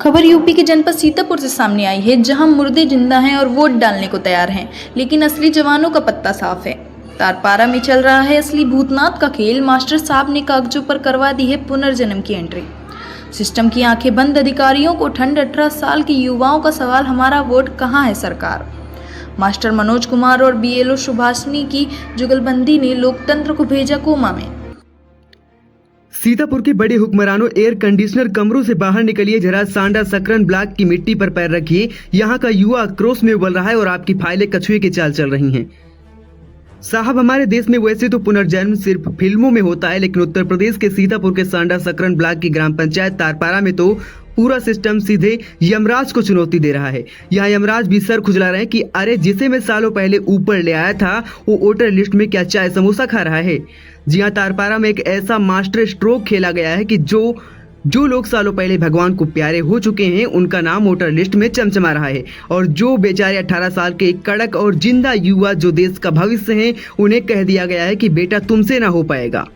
खबर यूपी के जनपद सीतापुर से सामने आई है, जहां मुर्दे जिंदा हैं और वोट डालने को तैयार हैं, लेकिन असली जवानों का पत्ता साफ है। तारपारा में चल रहा है असली भूतनाथ का खेल। मास्टर साहब ने कागजों पर करवा दी है पुनर्जन्म की एंट्री। सिस्टम की आंखें बंद अधिकारियों को ठंड। 18 साल के युवाओं का सवाल, हमारा वोट कहाँ है सरकार। मास्टर मनोज कुमार और बीएलओ सुभाषिनी की जुगलबंदी ने लोकतंत्र को भेजा कोमा में। सीतापुर के बड़े हुक्मरानों, एयर कंडीशनर कमरों से बाहर निकलिए, जरा सांडा सकरन ब्लॉक की मिट्टी पर पैर रखिए। यहाँ का युवा आक्रोश में उबल रहा है और आपकी फाइलें कछुए की चाल चल रही हैं। साहब, हमारे देश में वैसे तो पुनर्जन्म सिर्फ फिल्मों में होता है, लेकिन उत्तर प्रदेश के सीतापुर के सांडा सकरन ब्लॉक की ग्राम पंचायत तारपारा में तो पूरा सिस्टम सीधे यमराज को चुनौती दे रहा है। यहाँ यमराज भी सर खुजला रहे हैं कि अरे, जिसे मैं सालों पहले ऊपर ले आया था वो वोटर लिस्ट में क्या चाय समोसा खा रहा है। जी हाँ, तारपारा में एक ऐसा मास्टर स्ट्रोक खेला गया है कि जो लोग सालों पहले भगवान को प्यारे हो चुके हैं, उनका नाम वोटर लिस्ट में चमचमा रहा है, और जो बेचारे 18 साल के कड़क और जिंदा युवा जो देश का भविष्य हैं, उन्हें कह दिया गया है कि बेटा तुमसे ना हो पाएगा।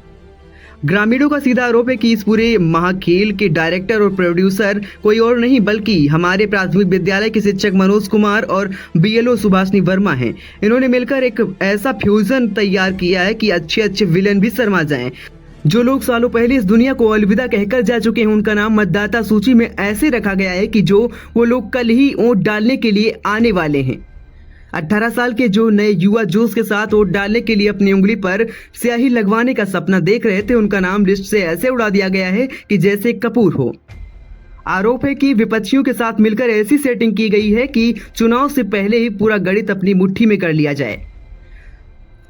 ग्रामीणों का सीधा आरोप है कि इस पूरे महाखेल के डायरेक्टर और प्रोड्यूसर कोई और नहीं बल्कि हमारे प्राथमिक विद्यालय के शिक्षक मनोज कुमार और बीएलओ सुभाषिनी वर्मा हैं। इन्होंने मिलकर एक ऐसा फ्यूजन तैयार किया है कि अच्छे अच्छे विलेन भी शर्मा जाएं। जो लोग सालों पहले इस दुनिया को अलविदा कहकर जा चुके हैं, उनका नाम मतदाता सूची में ऐसे रखा गया है कि जो वो लोग कल ही वोट डालने के लिए आने वाले हैं। 18 साल के जो नए युवा जोश के साथ वोट डालने के लिए अपनी उंगली पर स्याही लगवाने का सपना देख रहे थे, उनका नाम लिस्ट से ऐसे उड़ा दिया गया है कि जैसे कपूर हो। आरोप है कि विपक्षियों के साथ मिलकर ऐसी सेटिंग की गई है कि चुनाव से पहले ही पूरा गणित अपनी मुट्ठी में कर लिया जाए।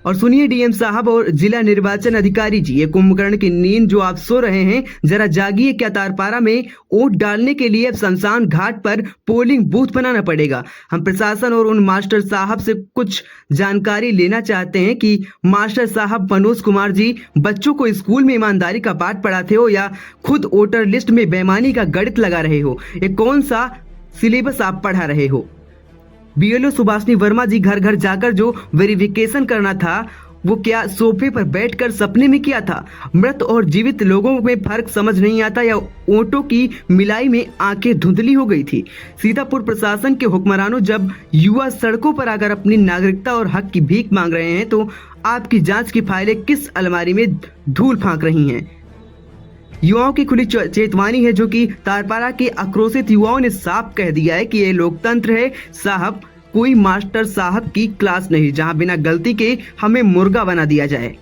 और सुनिए डीएम साहब और जिला निर्वाचन अधिकारी जी, ये कुंभकर्ण की नींद जो आप सो रहे हैं, जरा जागिए। क्या तारपारा में वोट डालने के लिए अब शमशान घाट पर पोलिंग बूथ बनाना पड़ेगा? हम प्रशासन और उन मास्टर साहब से कुछ जानकारी लेना चाहते हैं कि मास्टर साहब मनोज कुमार जी बच्चों को स्कूल में ईमानदारी का पाठ पढ़ाते हो या खुद वोटर लिस्ट में बेईमानी का गणित लगा रहे हो? ये कौन सा सिलेबस आप पढ़ा रहे हो? बीएलओ सुभाषिनी वर्मा जी, घर घर जाकर जो वेरिफिकेशन करना था वो क्या सोफे पर बैठकर सपने में किया था? मृत और जीवित लोगों में फर्क समझ नहीं आता या वोटों की मिलाई में आंखें धुंधली हो गई थी? सीतापुर प्रशासन के हुक्मरानों, जब युवा सड़कों पर आकर अपनी नागरिकता और हक की भीख मांग रहे हैं, तो आपकी जांच की फाइलें किस अलमारी में धूल फांक रही हैं? युवाओं की खुली चेतवानी है, जो कि तारपारा के आक्रोशित युवाओं ने साफ कह दिया है कि ये लोकतंत्र है साहब, कोई मास्टर साहब की क्लास नहीं जहां बिना गलती के हमें मुर्गा बना दिया जाए।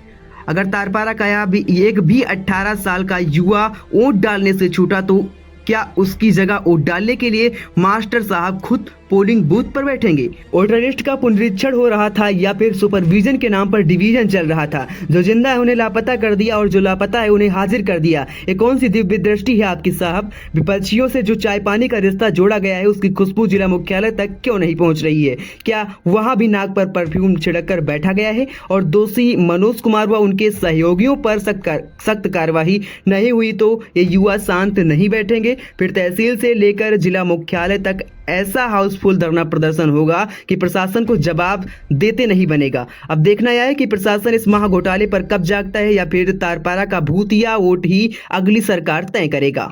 अगर तारपारा का एक भी 18 साल का युवा वोट डालने से छूटा तो क्या उसकी जगह वोट डालने के लिए मास्टर साहब खुद पोलिंग बूथ पर बैठेंगे? वोटर लिस्ट का पुनरीक्षण हो रहा था या फिर सुपरविजन के नाम पर डिवीजन चल रहा था? जो जिंदा है उन्हें लापता कर दिया और जो लापता है उन्हें हाजिर कर दिया। ये कौन सी दिव्य दृष्टि है आपकी साहब? विपक्षियों से जो चाय पानी का रिश्ता जोड़ा गया है, उसकी खुशबू जिला मुख्यालय तक क्यों नहीं पहुंच रही है? क्या वहां भी नाक पर परफ्यूम छिड़क कर बैठा गया है? और दोषी मनोज कुमार व उनके सहयोगियों पर सख्त कार्रवाई नहीं हुई तो ये युवा शांत नहीं बैठेंगे। फिर तहसील से लेकर जिला मुख्यालय तक ऐसा हाउसफुल धरना प्रदर्शन होगा कि प्रशासन को जवाब देते नहीं बनेगा। अब देखना यह है कि प्रशासन इस महा घोटाले पर कब जागता है या फिर तारपारा का भूतिया वोट ही अगली सरकार तय करेगा।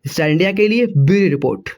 स्टार इंडिया के लिए ब्यूरो रिपोर्ट।